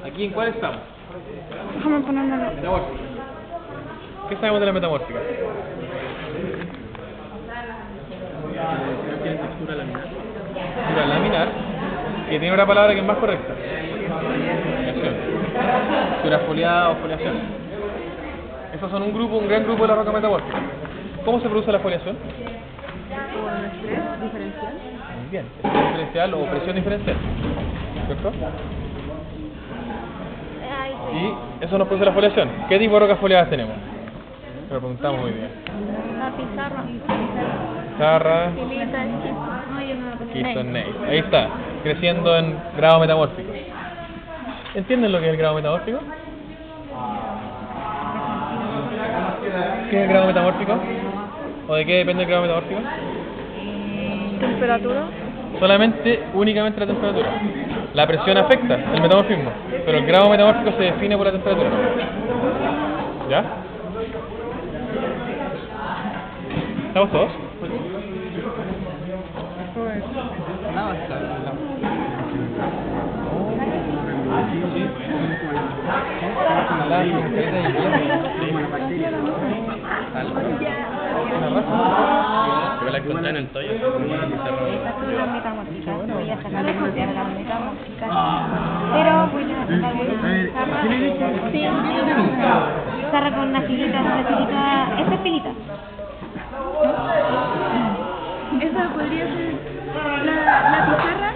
¿Aquí en cuál estamos? Déjame ponerlo. Metamórfica. ¿Qué sabemos de la metamórfica? Tiene textura laminar. Textura laminar, que tiene una palabra que es más correcta. Foliación. Textura foliada o foliación. Esos son un gran grupo de la roca metamórfica. ¿Cómo se produce la foliación? Por estrés diferencial. Muy bien, estrés diferencial o presión diferencial, ¿cierto? Y eso nos produce la foliación. ¿Qué tipo de rocas foliadas tenemos? Lo preguntamos muy bien. La pizarra. Pizarra, Pilita, esquisto. quisto, gneiss. Ahí está, creciendo en grado metamórfico. ¿Entienden lo que es el grado metamórfico? ¿Qué es el grado metamórfico? ¿O de qué depende el grado metamórfico? Temperatura. Únicamente la temperatura. La presión afecta el metamorfismo, pero el grado metamórfico se define por la temperatura. ¿Ya? ¿Estamos todos? Nada, está Yo la encontré en el Toyo. Esta es una metamórfica. Voy a sacar la metamórfica. Pero voy a sacar una pizarra con una filita. Esta es filita. Esa podría ser la pizarra,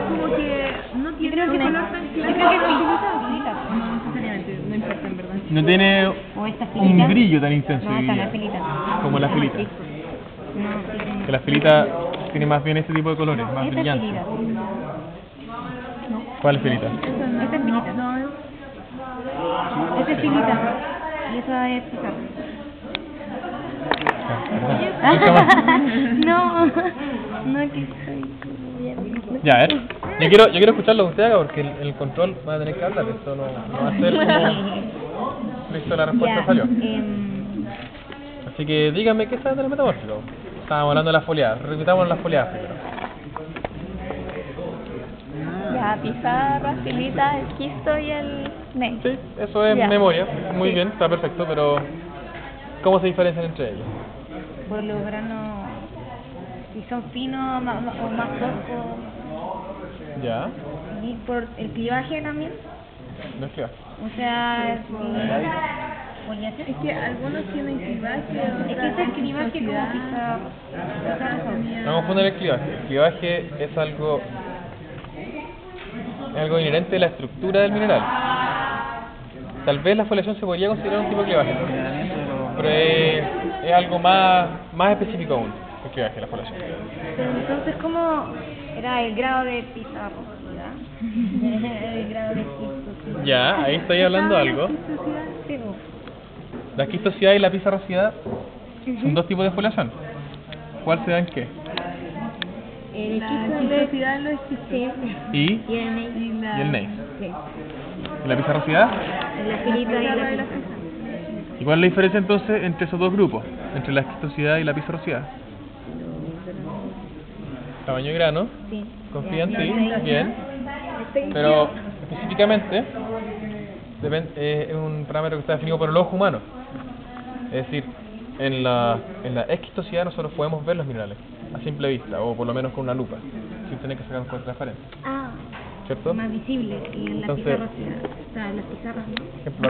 como que no tiene un color tan claro. Yo creo que es filita. No necesariamente, no importa en verdad. No tiene O esta filita. un brillo tan intenso, No, esta no diría, es filita. como la filita. No, Que la filita tiene más bien este tipo de colores, más esta es brillantes. filita. ¿Cuál es filita? Esta es filita. Esta es filita. Y esa es pizarra. No, no que soy. Ya, a ver. Yo quiero escucharlo de usted haga porque el control va a tener que hablar. Esto no va a ser como. Listo, la respuesta Ya, salió. Así que dígame qué sabe del metamórfico. Estábamos hablando de las foliadas. Repitamos las foliadas primero. Ya, pizarra, filita, esquisto y el gneiss. Sí, eso es Ya. memoria. Muy Sí. bien, está perfecto, pero ¿cómo se diferencian entre ellos? Por los granos, si son finos o más toscos. Ya, Y por el clivaje también. no es claro. O sea, foliación. Es que algunos tienen clivaje, Es que este es clivaje como pizarra. Vamos a poner el clivaje. El clivaje es algo inherente de la estructura del mineral. Tal vez la foliación se podría considerar un tipo de clivaje, pero es algo más específico aún, el clivaje, la foliación. Pero entonces, ¿cómo era el grado de pizarrosidad? El grado de esquistosidad. Ya, ahí estoy hablando algo. Sí, La esquistosidad y la pizarrosidad son dos tipos de foliación. ¿Cuál se da en qué? el La esquisto esquistosidad lo existe. Y y el gneiss. y el gneiss. Sí. ¿Y la pizarrosidad? La filita y la pizarra. ¿Y cuál es la diferencia entonces entre esos dos grupos? Entre la esquistosidad y la pizarrosidad. Tamaño y grano. Sí. Confía en Ya, ti, ya, ya. bien. Pero específicamente es un parámetro que está definido por el ojo humano. Es decir, en la esquistosidad nosotros podemos ver los minerales a simple vista, o por lo menos con una lupa, sin tener que sacar un cuadro transparente, Ah, ¿cierto? más visible. Y en la Entonces- pizarrosidad. O sea, en las pizarras, ¿no? Por ejemplo,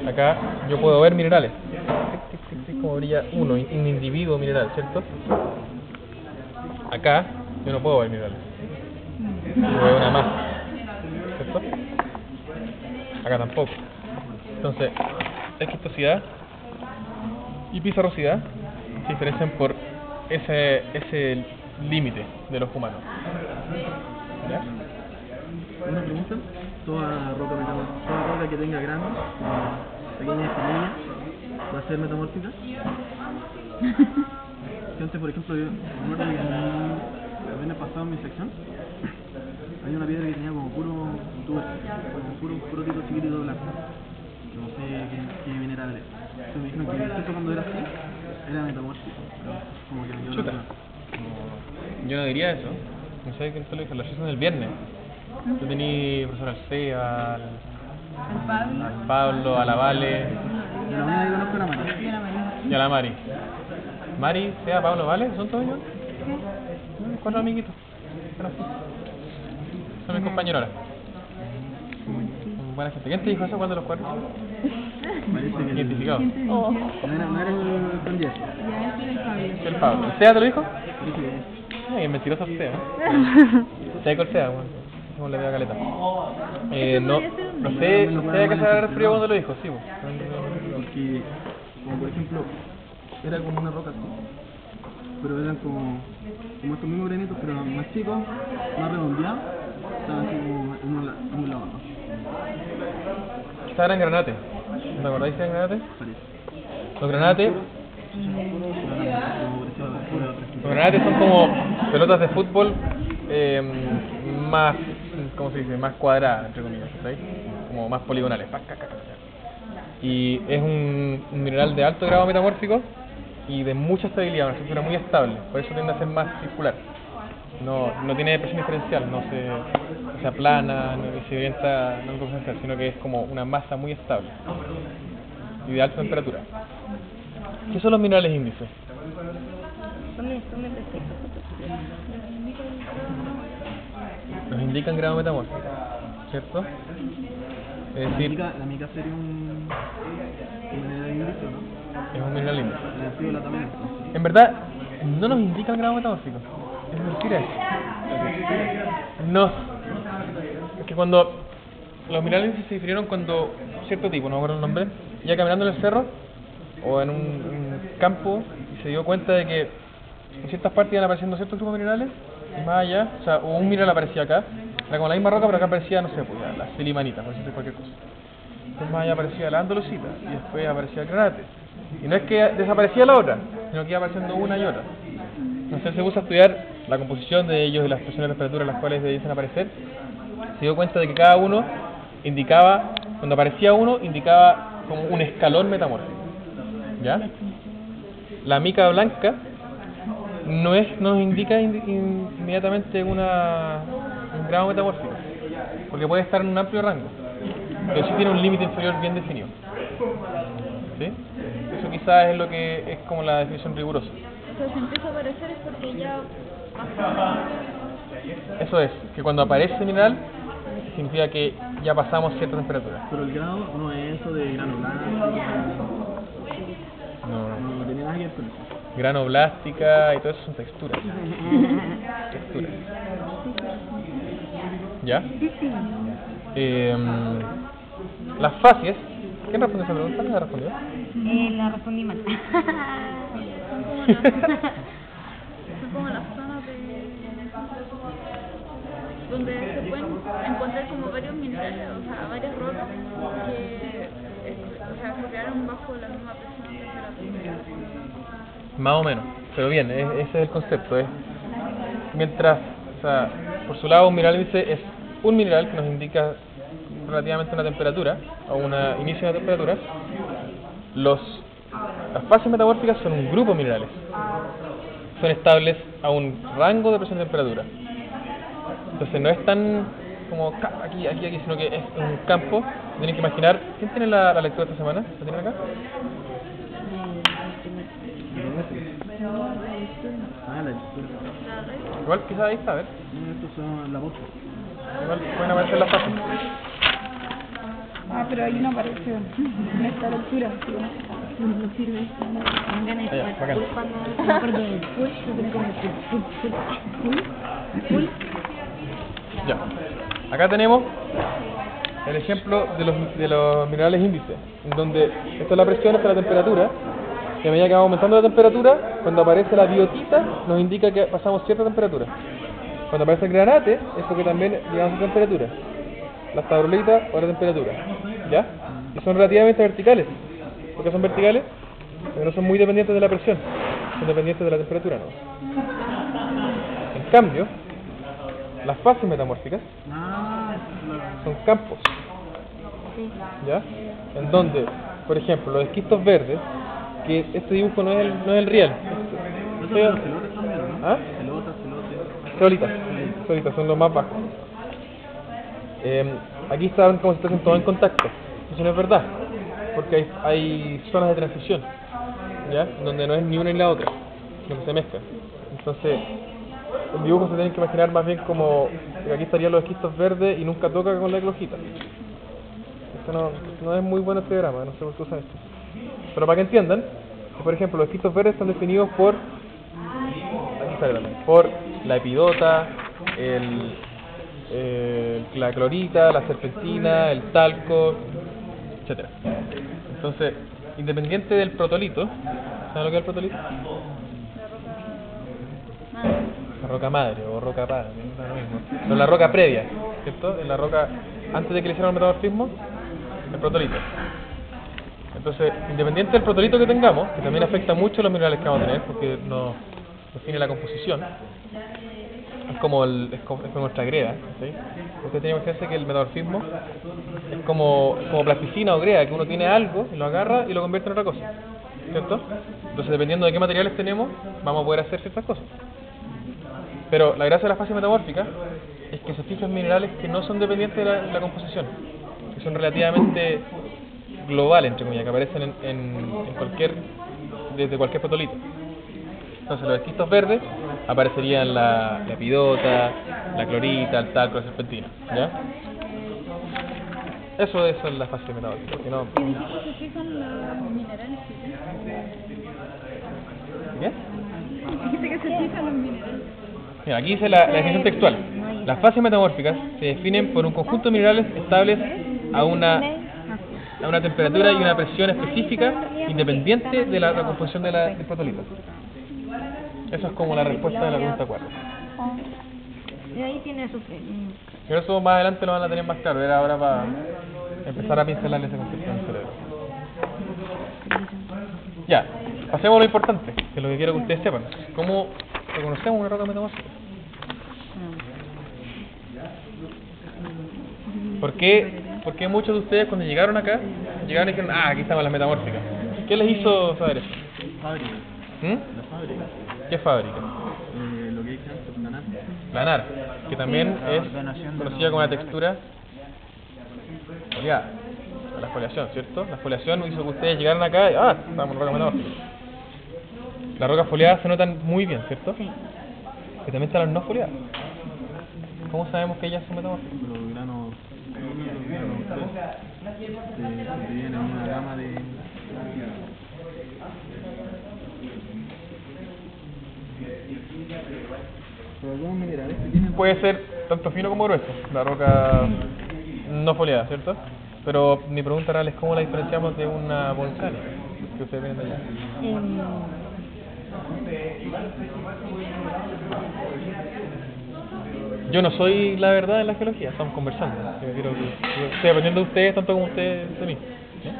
acá yo puedo ver minerales. Tic, tic, tic, tic, como brilla un individuo mineral, ¿cierto? Acá yo no puedo ver minerales. Yo veo una masa, ¿cierto? Acá tampoco. Entonces, esquistosidad y pizarrosidad se diferencian por ese límite de los humanos. ¿Ya? Una pregunta, toda roca que tenga granos, pequeñas semillas, ¿va a ser metamórfica? Antes, por ejemplo, yo me acuerdo que el viernes pasado en mi sección había una piedra que tenía como puro tipo chiquitito blanco. No sé qué mineral era. Entonces me dijeron que eso cuando era así era metamórfico, pero como que le dio Chuta. la Yo no diría eso. No sé quién te lo dijo, la sesión del viernes. Tú tenías profesor Alcea, Al Pablo. al Pablo, a la Vale Yo la única que conozco era María. Y a la María. y a la Mari. Mari, Sea, Pablo, ¿vale? ¿Son todos ellos? 4 amiguitos. Bueno, son mis compañeros ahora. Buena gente. ¿Quién te dijo eso? ¿Cuál de los 4? Parece que Identificado. Oh. no era el candidato. Ya, ese es el Pablo. ¿El Pablo? ¿El Sea te lo dijo? Sí, Ay, es mentiroso el Sea. Sea con Sea, bueno. ¿Cómo le veo a caleta? No sé a qué se habrá referido cuando lo dijo, sí, pues. porque, como por ejemplo, era como una roca así, pero eran como estos mismos granitos, pero más chicos, más redondeados, estaban así como en un lado, ¿no? Quizá eran granates. ¿Te acordáis de granates? Parece. Los granates, Como los granates son como pelotas de fútbol más, ¿cómo se dice? Más cuadradas, entre comillas, ¿sabes? Como más poligonales. Y es un mineral de alto grado metamórfico y de mucha estabilidad, una estructura muy estable, por eso tiende a ser más circular. No tiene presión diferencial, no se aplana, no se orienta en algo diferencial, sino que es como una masa muy estable y de alta temperatura. ¿Qué son los minerales índices? Nos indican grado metamórfico, ¿cierto? Es decir, la mica sería un mineral índice, ¿no? es un mineral índice. La fibra también, entonces. En verdad, no nos indica el grado metamórfico. Es mentira eso. No. Es que cuando los minerales índices se difirieron cuando cierto tipo, no me acuerdo el nombre, iba caminando en el cerro o en un campo y se dio cuenta de que en ciertas partes iban apareciendo ciertos grupos de minerales y más allá, o sea, un mineral aparecía acá, era como la misma roca, pero acá aparecía, no sé, pues la silimanita, por decirte cualquier cosa. Entonces más allá aparecía la andalusita y después aparecía el granate. Y no es que desaparecía la otra, sino que iba apareciendo una y otra. Entonces se puso a estudiar la composición de ellos y las presiones de temperatura en las cuales debían aparecer. Se dio cuenta de que cada uno indicaba, cuando aparecía uno, indicaba como un escalón metamórfico. ¿Ya? La mica blanca nos indica inmediatamente un grado metamórfico, porque puede estar en un amplio rango, pero sí tiene un límite inferior bien definido. ¿Sí? Eso quizás es lo que es como la definición rigurosa. O sea, si empieza a aparecer es porque ya Eso es, que cuando aparece el mineral significa que ya pasamos cierta temperatura. Pero el grado no es eso de grano blanco, no tenía nada que ver con eso. Granoblástica y todo eso son texturas. Texturas. ¿Ya? Las facies. ¿Quién respondió esa pregunta? ¿La respondió? La respondí mal. son como las zonas donde se pueden encontrar como varios minerales, o sea, varias rocas que se crearon bajo la misma presión y temperatura. Más o menos, pero bien, ese es el concepto. Mientras, o sea, por su lado un mineral índice es un mineral que nos indica relativamente una temperatura o un inicio de una temperatura. Las fases metamórficas son un grupo de minerales, son estables a un rango de presión y temperatura. Entonces no es tan como aquí, sino que es un campo. Tienen que imaginar. ¿Quién tiene la lectura esta semana? ¿La tienen acá? La historia. Igual quizás ahí está, a ver. Estos son la voz. Igual pueden aparecer las fases. Pero ahí no aparece en esta lectura. No sirve. Me ganas de Allá, bacán. cuando me acuerdo del full, yo tengo como full. Ya. Acá tenemos el ejemplo de los minerales índices, en donde esta es la presión, esta es la temperatura, y a medida que va aumentando la temperatura, cuando aparece la biotita, nos indica que pasamos cierta temperatura. Cuando aparece el granate, es porque también llegamos a temperatura. Las taurolitas, otra temperatura. ¿Ya? Y son relativamente verticales. ¿Por qué son verticales? Porque no son muy dependientes de la presión, son dependientes de la temperatura, ¿no? En cambio, las fases metamórficas son campos, ¿ya? En donde, por ejemplo, los esquistos verdes, que este dibujo no es el real. Esos son los celotes también, ¿no? ¿Ah? Celotes. Ceolitas. solitas, son los más bajos. Aquí están como si están todos en contacto. Eso no es verdad, porque hay zonas de transición, ¿ya? Donde no es ni una ni la otra, donde se mezclan. Entonces, el dibujo se tiene que imaginar más bien como que aquí estarían los esquistos verdes y nunca toca con la eclogita. Esto no es muy bueno este diagrama, no sé por qué usan esto. Pero para que entiendan, que por ejemplo los esquistos verdes están definidos por, aquí sale también, por la epidota, la clorita, la serpentina, el talco, etcétera. Entonces, independiente del protolito, ¿saben lo que es el protolito? La roca madre o roca padre, no es lo mismo. Pero la roca previa, ¿cierto? En la roca, antes de que le hicieran el metamorfismo, el protolito. Entonces, independiente del protolito que tengamos, que también afecta mucho los minerales que vamos a tener, porque nos define la composición, es como nuestra greda, ¿sí? Usted tiene que imaginarse que el metamorfismo es como plasticina o greda, que uno tiene algo, y lo agarra y lo convierte en otra cosa, ¿cierto? Entonces, dependiendo de qué materiales tenemos, vamos a poder hacer ciertas cosas. Pero la gracia de la fase metamórfica es que se fijan minerales que no son dependientes de la composición, que son relativamente globales, entre comillas, que aparecen desde cualquier protolito. Entonces los esquistos verdes aparecerían la epidota, la clorita, el talco, la serpentina, ¿ya? Eso es la fase metamórfica. ¿Y cómo se fijan los minerales? ¿Qué? Dijiste que se fijan los minerales. Mira, aquí dice la definición textual. Las fases metamórficas se definen por un conjunto de minerales estables a una temperatura y una presión específica independiente de la composición del protolito. Eso es como la respuesta de la pregunta 4. Y ahí tiene su Pero eso más adelante lo van a tener más claro. Era ahora para empezar a pincelar ese concepto en el cerebro. Ya, pasemos a lo importante, que es lo que quiero que ustedes sepan. ¿Cómo reconocemos una roca metamórfica? ¿Por qué muchos de ustedes cuando llegaron acá, llegaron y dijeron, aquí estaban las metamórficas? ¿Qué les hizo saber eso? Fábrica. La fábrica. ¿Qué fábrica? Lo que dije antes, planar. Planar, que también es conocida como una textura foliada. La foliación, ¿cierto? La foliación hizo que ustedes llegaran acá y estamos en roca metamórfica. Las rocas foliadas se notan muy bien, ¿cierto? Sí. Que también están las no foliadas. ¿Cómo sabemos que ellas son metamórficas? Los granos se dividen en una gama de... Pero algunos minerales que tienen... Puede ser tanto fino como grueso, la roca no foliada, ¿cierto? Pero mi pregunta real es cómo la diferenciamos de una volcánica, que ustedes vienen de allá. Yo no soy la verdad en la geología, estamos conversando. Estoy aprendiendo de ustedes tanto como ustedes de mí. ¿Sí?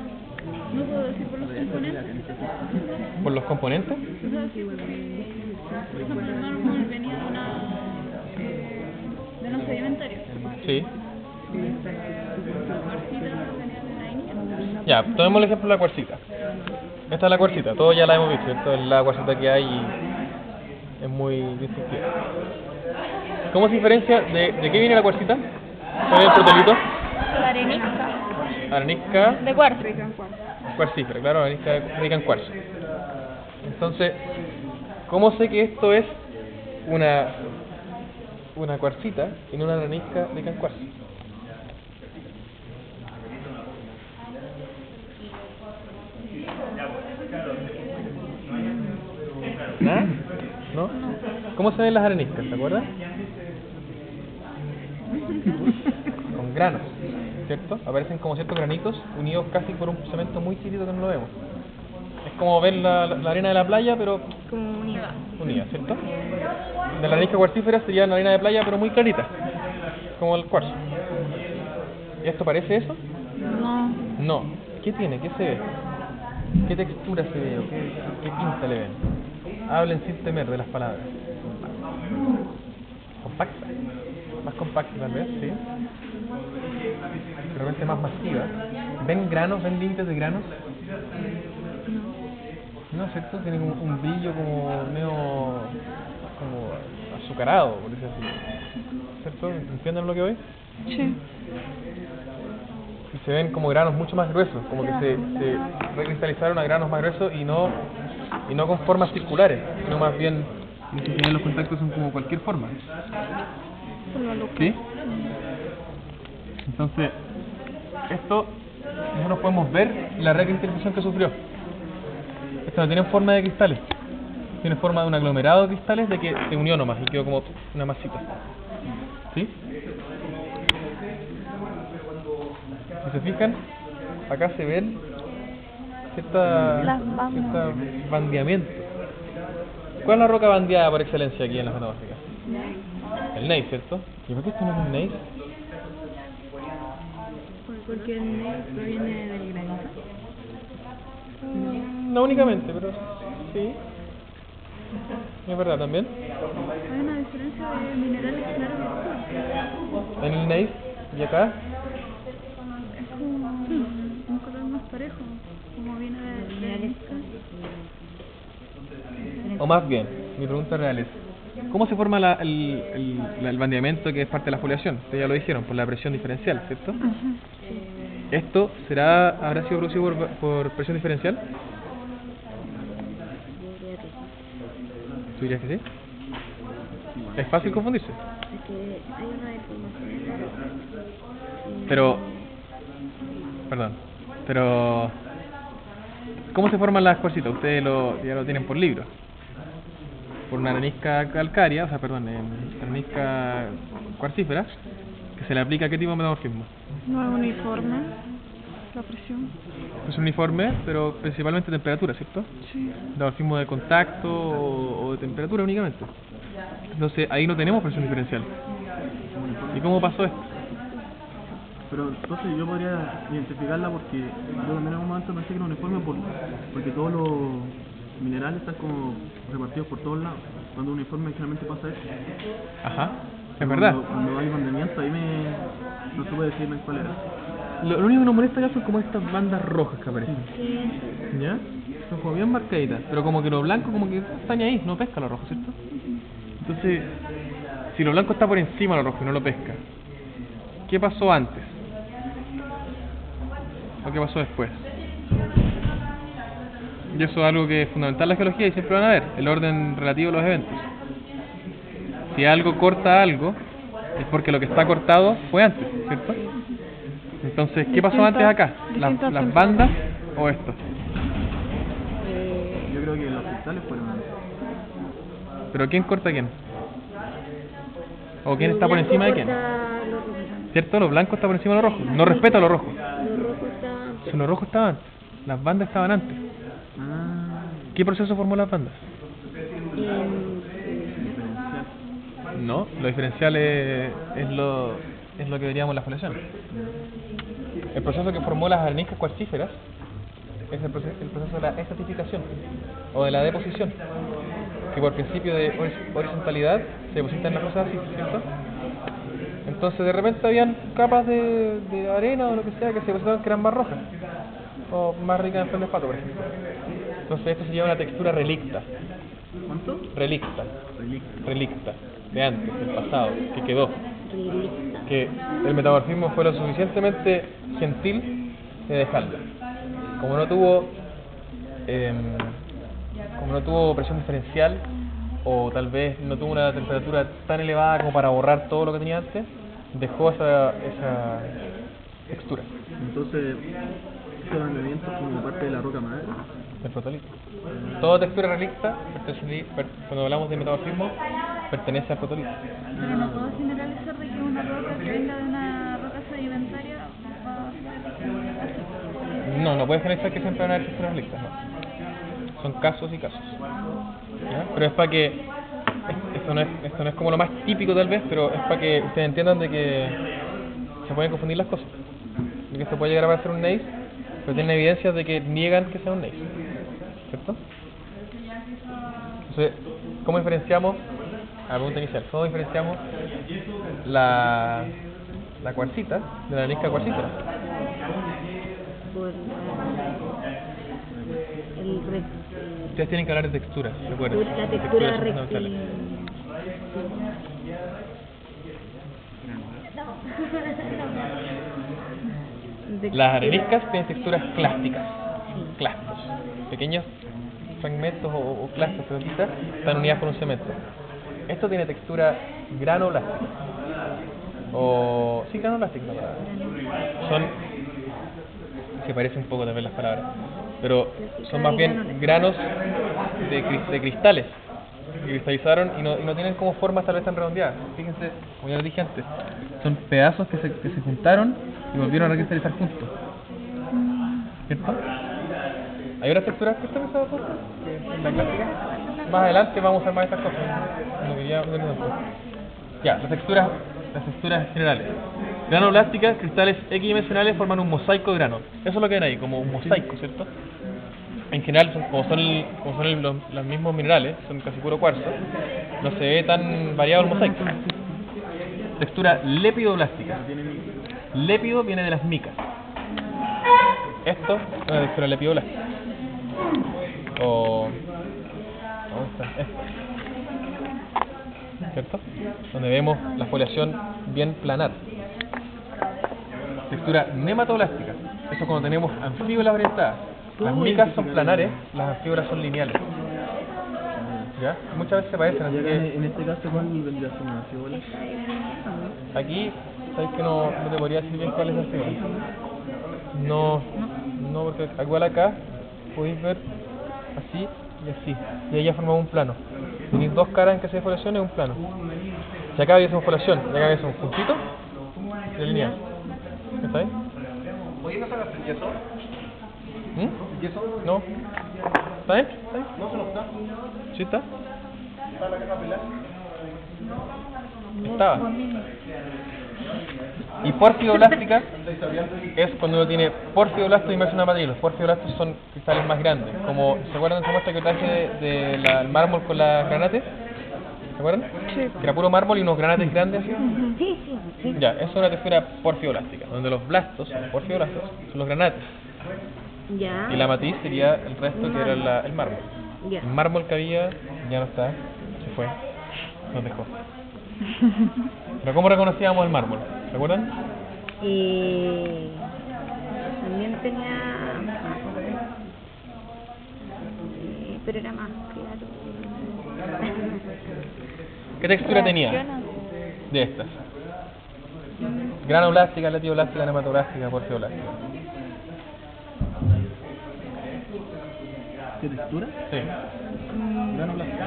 No puedo decir por los componentes. ¿Por los componentes? O sea, sí, por ejemplo, el mármol venía de los sedimentarios. Sí. La cuarcita venía de la ígnea. Ya, tomemos el ejemplo de la cuarcita. Esta es la cuarcita, todos ya la hemos visto, ¿cierto? Es la cuarcita que hay y es muy distintiva. ¿Cómo se diferencia de qué viene la cuarcita? ¿Cuál es el protolito? La arenisca. Arenisca De cuarzo. cuarcífera, claro, arenisca rica en cuarzo. Entonces, ¿cómo sé que esto es una cuarcita y no una arenisca rica en cuarzo? ¿Ah? ¿No? ¿Cómo se ven las areniscas? ¿Te acuerdas? Con granos, ¿cierto? Aparecen como ciertos granitos unidos casi por un cemento muy chiquitito que no lo vemos. Es como ver la arena de la playa, pero Como unidad. ¿cierto? De la arenisca cuarcífera sería una arena de playa, pero muy clarita, como el cuarzo. ¿Y esto parece eso? No. No. ¿Qué tiene? ¿Qué se ve? ¿Qué textura se ve? ¿O qué pinta le ven? Hablen sin temer de las palabras. Compacta. Más compacta tal vez, sí. De repente más masiva. ¿Ven granos? ¿Ven límites de granos? No, ¿cierto? Tiene como un brillo como medio como azucarado, por decirlo así. ¿cierto? ¿Entienden lo que voy? Sí. Y se ven como granos mucho más gruesos, como que se recristalizaron a granos más gruesos y no con formas circulares, sino más bien los contactos son como cualquier forma. ¿Sí? Entonces, esto nosotros podemos ver la recristalización que sufrió. Esto no tiene forma de cristales, tiene forma de un aglomerado de cristales de que se unió nomás y quedó como una masita. ¿Sí? Si se fijan, acá se ven cierta bandeamiento. ¿Cuál es la roca bandeada por excelencia aquí en las metamórficas? El gneiss, ¿cierto? ¿Y por qué esto no es un gneiss? Porque el gneiss proviene del granito. No únicamente, pero sí. Es verdad también. Hay una diferencia de minerales claros. En el gneiss y acá. Es como un color más parejo, como viene de la lista. O más bien, mi pregunta real es, ¿cómo se forma el bandeamiento que es parte de la foliación? Ustedes ya lo dijeron, por la presión diferencial, ¿cierto? ¿Esto habrá sido producido por presión diferencial? ¿Tú dirías que sí? ¿Es fácil confundirse? Es que hay una deformación. Pero, ¿cómo se forman las cuarcitas? Ustedes ya lo tienen por libro. Por una arenisca calcárea, arenisca cuarcífera, que se le aplica ¿qué tipo de metamorfismo? No es uniforme la presión. Es uniforme, pero principalmente temperatura, ¿cierto? Sí. Metamorfismo de contacto o de temperatura únicamente. Entonces ahí no tenemos presión diferencial. ¿Y cómo pasó esto? Pero entonces yo podría identificarla porque yo también en un momento pensé que era uniforme porque todos los minerales están como repartidos por todos lados. Cuando un uniforme generalmente pasa eso. Ajá, es verdad. Cuando hay bandeamiento ahí no supe decirme cuál era. Lo único que nos molesta acá son como estas bandas rojas que aparecen. ¿Ya? Son como bien marcaditas, pero como que lo blanco como que están ahí, no pesca lo rojo, ¿cierto? Entonces, si lo blanco está por encima de lo rojo y no lo pesca, ¿qué pasó antes? ¿O qué pasó después? Y eso es algo que es fundamental en la geología y siempre van a ver, el orden relativo de los eventos. Si algo corta algo, es porque lo que está cortado fue antes, ¿cierto? Entonces, ¿qué pasó antes acá? ¿Las bandas o esto? Yo creo que los cristales fueron antes. ¿Pero quién corta a quién? ¿O quién está por encima de quién? ¿Cierto? Lo blanco está por encima de lo rojo. No respeta lo rojo. Si lo rojo estaba antes, las bandas estaban antes. ¿Qué proceso formó las bandas? No, lo diferencial es lo que veríamos en la foliación. El proceso que formó las areniscas cuarcíferas es el proceso de la estratificación o de la deposición, que por principio de horizontalidad se depositan en las cosas así, ¿cierto? Entonces de repente habían capas de arena o lo que sea que se depositaban que eran más rojas o más ricas en feldespato, por ejemplo. Entonces esto se llama una textura relicta. ¿Cuánto? Relicta de antes, del pasado, que quedó. Que el metamorfismo fue lo suficientemente gentil de dejarlo. Como no tuvo presión diferencial o tal vez no tuvo una temperatura tan elevada como para borrar todo lo que tenía antes, dejó esa textura. Entonces, este bandeamiento es como parte de la roca madre. El protolito. Toda textura relicta, cuando hablamos de metamorfismo, pertenece al protolito. Pero no puedo generalizar de que una roca que venga de una roca sedimentaria va a ser No puedes generalizar que siempre van a haber texturas relictas, no. Son casos y casos. ¿Ya? Pero es para que esto no es como lo más típico tal vez, pero es para que ustedes entiendan de que se pueden confundir las cosas. De que esto puede llegar a parecer un gneiss, pero tienen evidencias de que niegan que sea un gneiss, ¿cierto? Entonces, ¿cómo diferenciamos? A la pregunta inicial, ¿cómo diferenciamos la cuarcita de la arenisca cuarcífera? Ustedes tienen que hablar de texturas, recuerden. La textura son fundamentales. Las areniscas tienen texturas clásticas, clastos, pequeños fragmentos o clastos de tinta están unidas con un cemento. Esto tiene textura granulástica, o sí, granulástica la palabra. Se parece un poco también las palabras, pero son más bien granos de cristales que cristalizaron y no tienen como formas tal vez tan redondeadas. Fíjense, como ya les dije antes, son pedazos que se juntaron y volvieron a cristalizar juntos. ¿Cierto? ¿Hay otras texturas cristalizadas en la clásica? Más adelante vamos a usar más estas cosas. No quería meterme tanto. Ya, las texturas generales. Granulásticas, cristales equidimensionales forman un mosaico de grano. Eso es lo que ven ahí, como un mosaico, ¿cierto? En general, como son los mismos minerales, son casi puro cuarzo, no se ve tan variado el mosaico. Textura lepidoblástica. Lépido viene de las micas. Esto es una textura lepidoblástica. ¿Dónde está? Esto. ¿Cierto? Donde vemos la foliación bien planar. Textura nematoblástica. Eso es cuando tenemos anfíbolas orientadas. Las micas son planares, las anfíbolas son lineales. ¿Ya? Muchas veces se parecen, así que... En este caso, ¿cuál vendría a ser una anfíbola? Aquí, sabes que no te podría decir bien cuál es la anfíbola. No, porque igual acá podéis ver así y así. Y ahí ya formamos un plano. Tenéis dos caras en que se ve foliación y un plano. Si acá hubiésemos foliación y acá hubiésemos un puntito, de lineal. ¿Está ahí? Oye, ¿no sacaste el yeso? ¿Y eso? No. ¿Está bien? ¿Está bien? No se lo está. ¿Sí está? ¿Está la caja pelada? Estaba. Y porfidoblástica es cuando uno tiene porfidoblastos y mesonapatil. Los porfidoblastos son cristales más grandes. Como, ¿se acuerdan de esa muestra que traje del mármol con la granate? ¿Se acuerdan? Sí. Que era puro mármol y unos granates grandes así. Sí. Ya, eso es una textura porfidoblástica, donde los blastos, los porfioblastos, son los granates. Ya. Y la matiz sería el resto que era el mármol. Ya. El mármol que había ya no está, se fue, nos dejó. Pero ¿cómo reconocíamos el mármol? ¿Se acuerdan? También tenía... pero era más claro. ¿Qué textura tenía de estas? Granublástica, letidoblástica, nematoblástica, porfidoblástica. ¿Qué textura? Sí. Granulástica.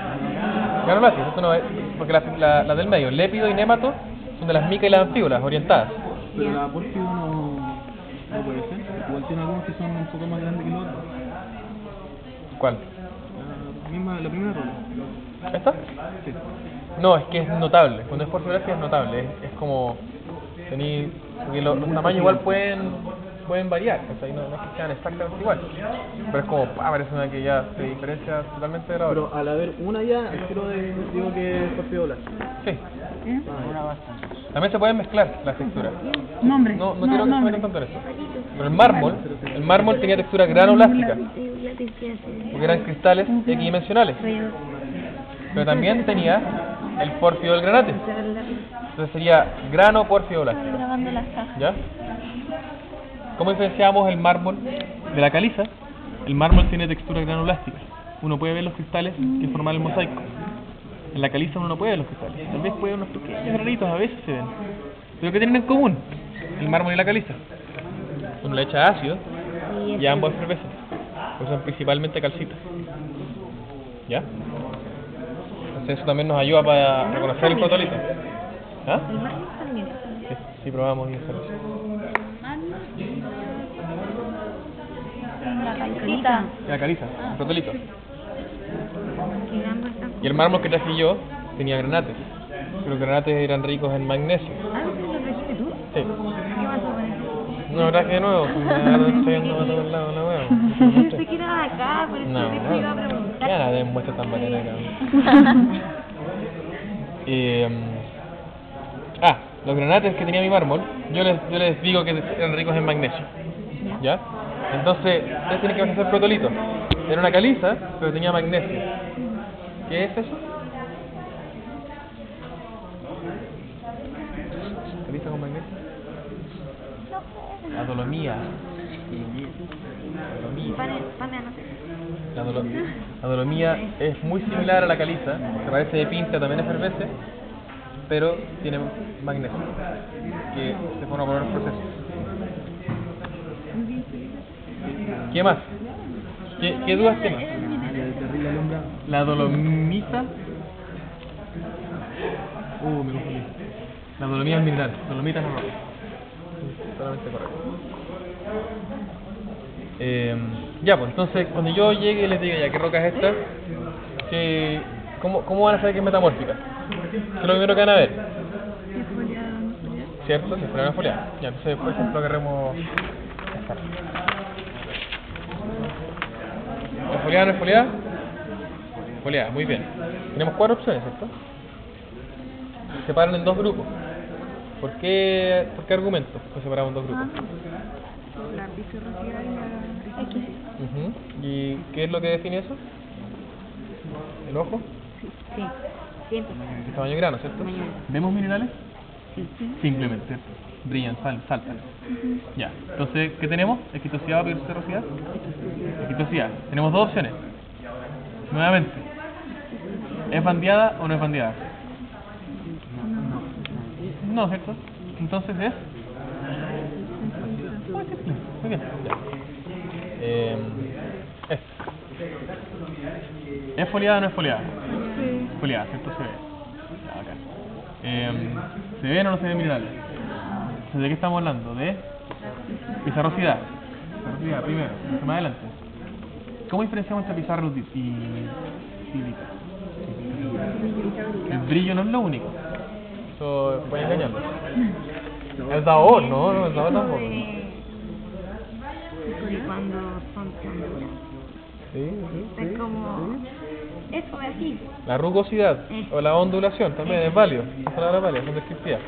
Granublástica, esto no es, porque la del medio, lépido y némato, son de las micas y las anfíbolas, orientadas. Pero la porfio no puede ser. Igual tiene algunos que son un poco más grandes que los otros. ¿Cuál? La primera rola. ¿Esta? Sí. No, es que es notable. Cuando es porfidoblástica es notable. Es como... porque los tamaños igual pueden variar, o sea, no es que sean exactamente igual, pero es como, parece una que ya se diferencia totalmente de la otra. Pero al haber una ya, digo que es porfidoblástica. Sí. También se pueden mezclar las texturas. Nombre. No quiero que se metan tanto en eso. Pero el mármol tenía textura granublástica, porque eran cristales equidimensionales. Pero también tenía el porfio del granate. Entonces sería grano porfidoblástica. Grabando las cajas. ¿Ya? ¿Cómo diferenciamos el mármol de la caliza? El mármol tiene textura granublástica. Uno puede ver los cristales que forman el mosaico. En la caliza uno no puede ver los cristales. Tal vez puede ver unos pequeños granitos, a veces se ven. ¿Pero qué tienen en común el mármol y la caliza? Uno le echa ácido y ambos efervescen. Pues son principalmente calcitas. ¿Ya? Entonces eso también nos ayuda para reconocer el protolito. ¿Ah? El mármol también. Sí, probamos y hacer eso. La calcita. La caliza, el protolito. Que ambos están... Y el mármol que traje yo tenía granates. Pero los granates eran ricos en magnesio. Ah, ¿lo trajiste tú? Sí. ¿Qué pasó con eso? No, traje de nuevo. Estoy yendo a todos lados, la wea. Pensé que era acá, por eso No, te iba a ¿qué preguntar. gana de muestra tan bacana, cabrón? Los granates que tenía mi mármol, yo les digo que eran ricos en magnesio. ¿Ya? Entonces, ustedes tienen que hacer protolito. Era una caliza, pero tenía magnesio. ¿Qué es eso? Caliza con magnesio. magnesio? No sé. La dolomía. Pane, no sé. La dolomía es muy similar a la caliza, se parece de pinta, también efervesce, pero tiene magnesio, que se forma por el proceso. ¿Qué más? ¿Qué dudas tienes? Terrible alumbrado. La dolomita. Me confundí. La dolomía es mineral, dolomita no es roca. Totalmente correcto. Ya, pues entonces cuando yo llegue y les diga ya qué roca es esta, ¿cómo van a saber que es metamórfica? ¿Qué es lo primero que van a ver? ¿Cierto? Si es foliada o no foliada. Ya, entonces por ejemplo agarremos esta. ¿Es foliada o no es foliada? Foliada, muy bien. Tenemos 4 opciones, ¿cierto? Se separan en 2 grupos. ¿Por qué argumento que separamos en 2 grupos? La pizarrosidad y la X. ¿Y qué es lo que define eso? ¿El ojo? Sí. Siempre. El tamaño de grano, ¿cierto? Tamaño de grano. ¿Vemos minerales? Sí. Simplemente, ¿cierto? Brillan, saltan. Ya. Entonces, ¿qué tenemos? ¿Esquistosidad o pizarrosidad? Esquistosidad. Tenemos 2 opciones. Nuevamente. ¿Es bandeada o no es bandeada? No, ¿cierto? Entonces es... Muy simple. Muy bien. Ya. ¿Es foliada o no es foliada? Foliada, ¿cierto? Se ve. Ya, acá. ¿Se ven o no se ven minerales? Entonces, ¿de qué estamos hablando? De pizarrosidad. Pizarrosidad, primero. Más adelante. ¿Cómo diferenciamos entre pizarra y sílica? El brillo no es lo único. Eso puede engañarlo. El sabor, no, el sabor tampoco. Y cuando son duras. Sí. Es como... Eso es así. La rugosidad o la ondulación también es válido. Esa palabra es válida, son descriptivas.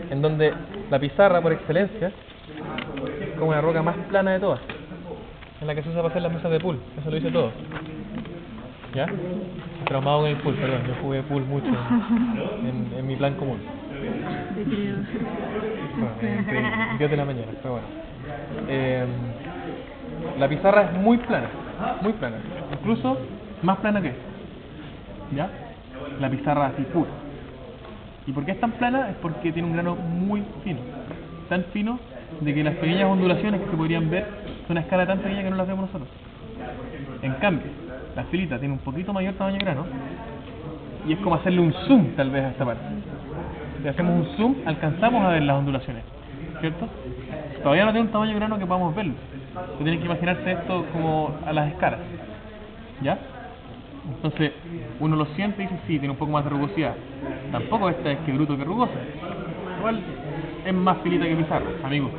En donde la pizarra, por excelencia, es como la roca más plana de todas. En la que se usa para hacer las mesas de pool. Eso lo dice todo. ¿Ya? Traumado con el pool, perdón. Yo jugué pool mucho en mi plan común. Bueno, entre 10 de la mañana, pero bueno. La pizarra es muy plana. Muy plana. Incluso más plana que esta. ¿Ya? La pizarra así pura. ¿Y por qué es tan plana? Es porque tiene un grano muy fino. Tan fino de que las pequeñas ondulaciones que se podrían ver son a escala tan pequeña que no las vemos nosotros. En cambio, la filita tiene un poquito mayor tamaño de grano y es como hacerle un zoom tal vez a esta parte. Si hacemos un zoom, alcanzamos a ver las ondulaciones, ¿cierto? Todavía no tiene un tamaño de grano que podamos verlo. Usted tiene que imaginarse esto como a las escalas, ¿ya? Entonces, uno lo siente y dice, sí, tiene un poco más de rugosidad. Tampoco esta es que bruto que rugosa. Igual es más filita que pizarra, amigo.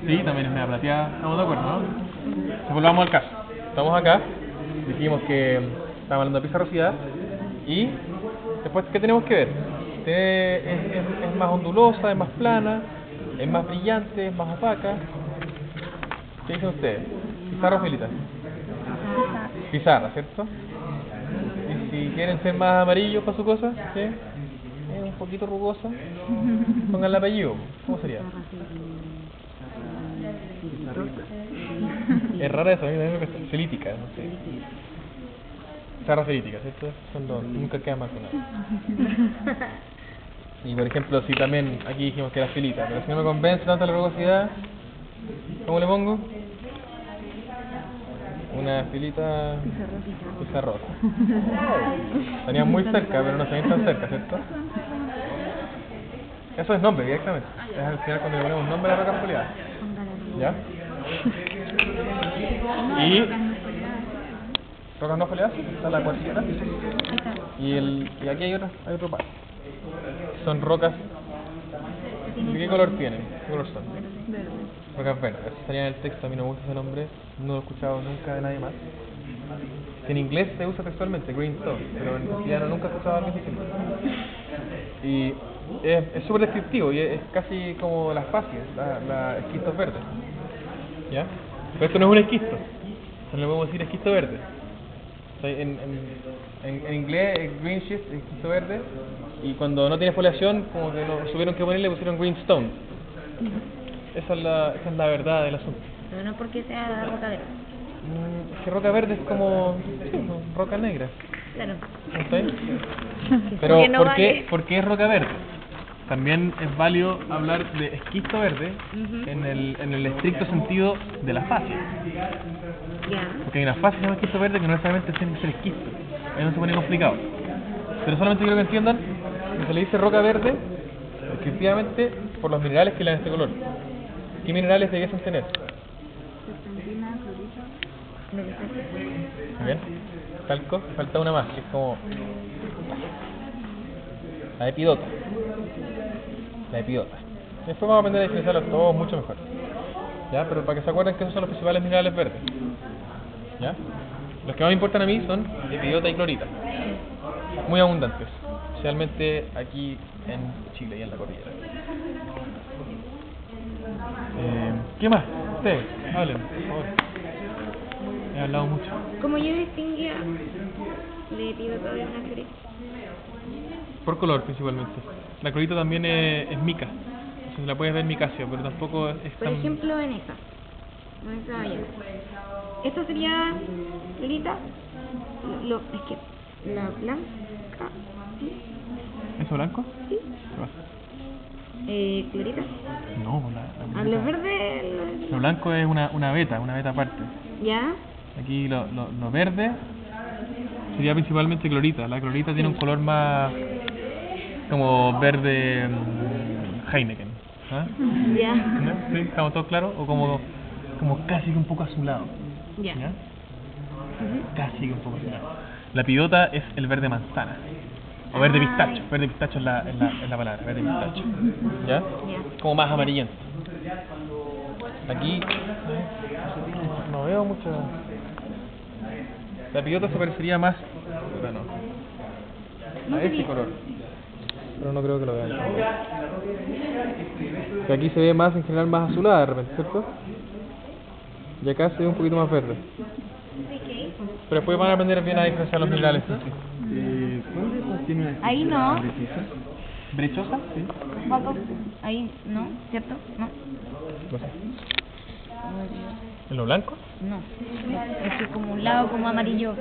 Sí, también es media plateada, estamos de acuerdo, ¿no? Entonces, volvamos al caso. Estamos acá, dijimos que estamos hablando de pizarrosidad y después, ¿qué tenemos que ver? Es más ondulosa, es más plana, es más brillante, es más opaca. ¿Qué dicen ustedes? ¿Pizarra o filita? Pizarra, ¿cierto? Y si quieren ser más amarillos para su cosa, ¿qué? Es un poquito rugosa. Pongan el apellido. ¿Cómo sería? Es rara esa, a mí me parece celítica, no sé. Pizarra celítica, ¿cierto? Son dos, nunca queda mal con nada. Y por ejemplo, si también aquí dijimos que era filita, pero si no me convence tanto la rugosidad, ¿cómo le pongo? Una filita pizarrosa. Estarían muy cerca, pero no se ven tan cerca, ¿cierto? Eso es nombre, directamente. Es al final cuando le ponemos nombre a la roca foliada. ¿Ya? Y rocas no foliadas, está la cuarcita. Y aquí hay otro par. Son rocas. ¿De qué color tienen? ¿Qué color son? Rocas verdes. Así estaría en el texto, a mí no me gusta ese nombre, no lo he escuchado nunca de nadie más. En inglés se usa textualmente, green stone, pero en castellano nunca he escuchado a alguien decirlo. Y es súper descriptivo y es casi como las fáciles, la esquistos verdes. ¿Ya? Pero esto no es un esquisto, no le podemos decir esquisto verde. ¿Cachai? En inglés es green schist, es esquisto verde, y cuando no tiene foliación, como que lo supieron que ponerle, pusieron green stone. Esa es la verdad del asunto. Pero no porque sea roca verde. Que roca verde es como roca negra. Claro. ¿Cachai? Pero Que no ¿por vale. qué es roca verde? También es válido hablar de esquisto verde en el estricto sentido de la fase. Ya. Porque hay una fase que se llama esquisto verde que no necesariamente tiene que ser esquisto. Ahí no se pone complicado. Pero solamente quiero que entiendan que se le dice roca verde descriptivamente por los minerales que le dan este color. ¿Qué minerales debiesen tener? Muy bien. Talco. Falta una más, que es como la epidota. La epidota. Después vamos a aprender a diferenciarlos todos mucho mejor. ¿Ya? Pero para que se acuerden que esos son los principales minerales verdes. ¿Ya? Los que más me importan a mí son epidota y clorita. Muy abundantes. Especialmente aquí en Chile y en la cordillera. ¿Qué más? Ustedes, hablen, por favor. He hablado mucho. Como yo distinguía, le pido todavía una clorita. Por color, principalmente. La clorita también es mica. Se la puedes ver micácea, pero tampoco es Por tan... ejemplo, en esta. No estaba bien. Esta sería clorita. Es que la blanca. ¿Sí? ¿Eso blanco? ¿Sí? ¿Qué pasa? Clorita. No, la A lo verde. lo blanco es una beta aparte. Ya. Aquí lo verde sería principalmente clorita. La clorita tiene un color más como verde Heineken. ¿Ah? Ya. ¿No? ¿Sí? ¿Estamos todos claros? O como casi que un poco azulado. Ya. ¿Ya? Casi que un poco azulado. La pidota es el verde manzana. O verde pistacho. Verde pistacho es la palabra. Verde pistacho. ¿Ya? Ya. Como más amarillento. Aquí no veo mucha... La pidota se parecería más... no. A este color. Pero no creo que lo vean. Que aquí se ve más en general más azulada de repente, ¿cierto? Y acá se ve un poquito más verde. Pero después van a aprender bien a diferenciar los minerales. ¿Sí? ¿Cuál de esas tiene una Ahí no. precisa? ¿Brechosa? Sí. Ahí no, ¿cierto? No. No sé. ¿En lo blanco? No. Es que como un lado como amarillo.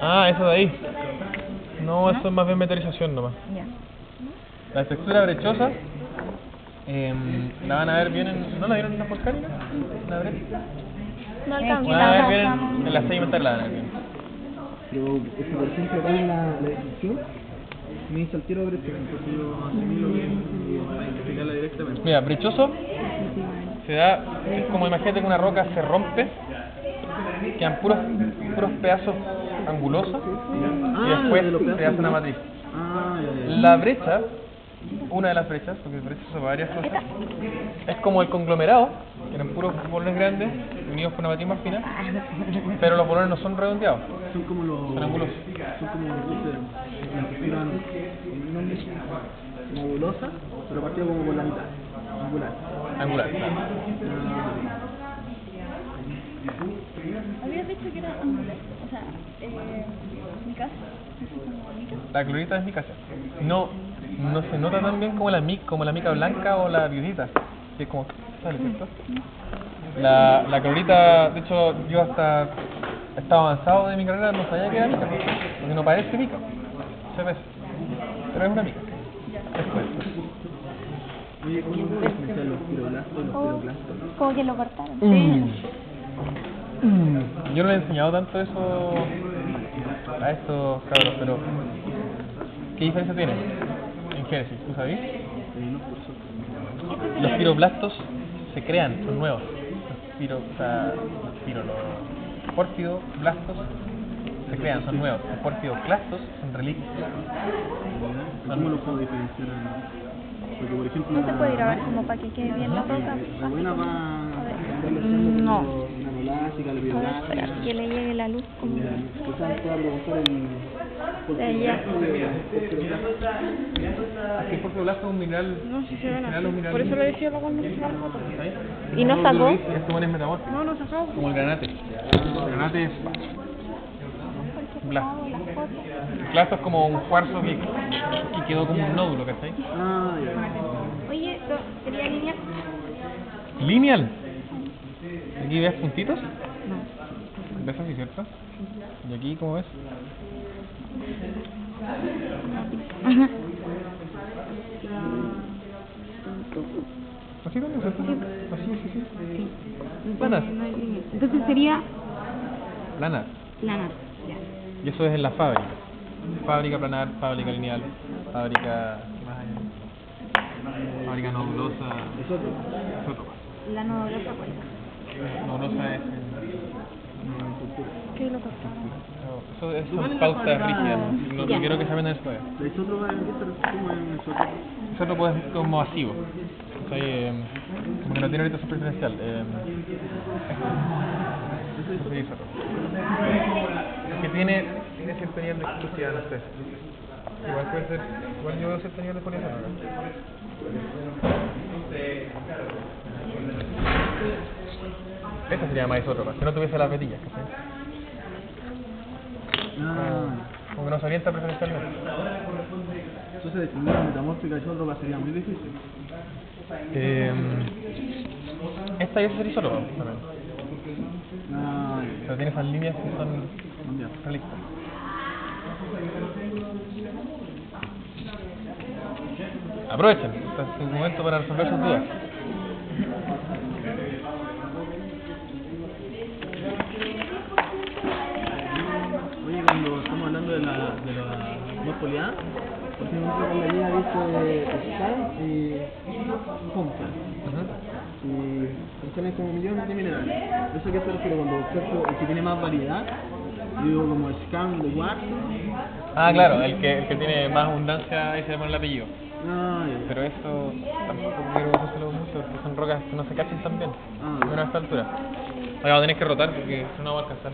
Ah, eso de ahí. No, eso es más bien meteorización nomás. Ya. La textura brechosa la van a ver bien en... ¿No la vieron en la volcánica? ¿La brecha? No La van a ver bien en la sedimental, la van a ver bien. Pero, por ejemplo, acá en la descripción me dice al tiro brechoso, entonces yo asimilo que para identificarla directamente. Mira, brechoso se da, es como imagínate que una roca se rompe, quedan puros pedazos angulosos y después se hace una matriz. La brecha, una de las brechas, porque brechas son varias cosas, es como el conglomerado, que eran puros bolones grandes unidos por una matriz más fina, pero los bolones no son redondeados, Son como los... son angulosos. Son como los la textura nebulosa, pero partido como por la mitad. Angular. Angular, claro. Habías dicho que era angular. O sea, mi casa. La clorita es micácea. No se nota tan bien como la mica blanca o la viudita, que es como sale, ¿cierto? La clorita, de hecho, yo hasta estaba avanzado de mi carrera, no sabía que era mica, porque no parece mica, se ve, pero es una mica. Oye, ¿cómo se diferencian los piroblastos y los piroclastos? Como que lo cortaron. Yo no le he enseñado tanto eso a estos cabros, pero ¿qué diferencia tiene en génesis? ¿Tú sabes? Los piroblastos se crean, son nuevos. Los porfidoblastos se crean, son nuevos. Los porfidoclastos son reliquias. ¿Cómo los puedo diferenciar? Porque, por ejemplo, No se puede grabar como para que quede bien la roca. la buena va No. la nolásica, el bioblástico. Espera, que le llegue la luz como... Quizás pueda provocar el... De allá. Es que el porfidoblasto es un mineral. No, si se ven mineral, un así. mineral. Por eso le decía para cuando se salga. ¿Ahí? ¿Y no sacó? Este bueno es metamórfico. No, no sacó. Como el granate. El granate es... blasto. No, las fotos. Blasto es como un cuarzo que quedó como un nódulo, ¿cachai? Ah, ya. Oye, esto sería lineal. Lineal. ¿Aquí ves puntitos? No. ¿Ves así, cierto? ¿Y aquí cómo ves? Ajá. Así también, ¿cierto? Así, sí, sí. Sí. Planar. No es lineal. Entonces sería Planar. planar. Ya. Y eso es en la fábrica. Fábrica planar, fábrica lineal, fábrica... ¿qué más hay? Fábrica nodulosa... Isótopa. La nodulosa cuál es. Nodulosa es... ¿Qué lo toca? Eso son pautas rígidas, no Ya. quiero que se aprendan después. ¿La isótropa de qué se refiere como en isótropa? Isótopo es como masivo. O sea, como que no tiene orientación preferencial. Eso es isótopo. Que tiene cierto nivel de exclusividad, no sé. Igual puede ser, igual yo veo cierto nivel de foliación acá. Esta sería más isótropa, si no tuviese las vetillas, ¿cachai? Como que no se orienta preferencialmente. Entonces distinguir la metamórfica isótropa sería muy difícil. Esta ya sería isótropa también. Pero tiene esas líneas que son realistas. Aprovechen, este es el momento para resolver sus dudas. Oye, cuando estamos hablando de la morfolidad, por ejemplo, en la línea dice scan y compra. Y contiene como millones de minerales. ¿Eso qué se refiere cuando observo el que tiene más variedad? Digo como scan de cuarzo. Ah, claro, el que tiene más abundancia, ahí se le pone el apellido. Ah, ya. Pero eso tampoco quiero usárselo mucho porque son rocas que no se cachan tan bien, menos a esta altura. Ahora vamos a tener que rotar porque si no va a alcanzar.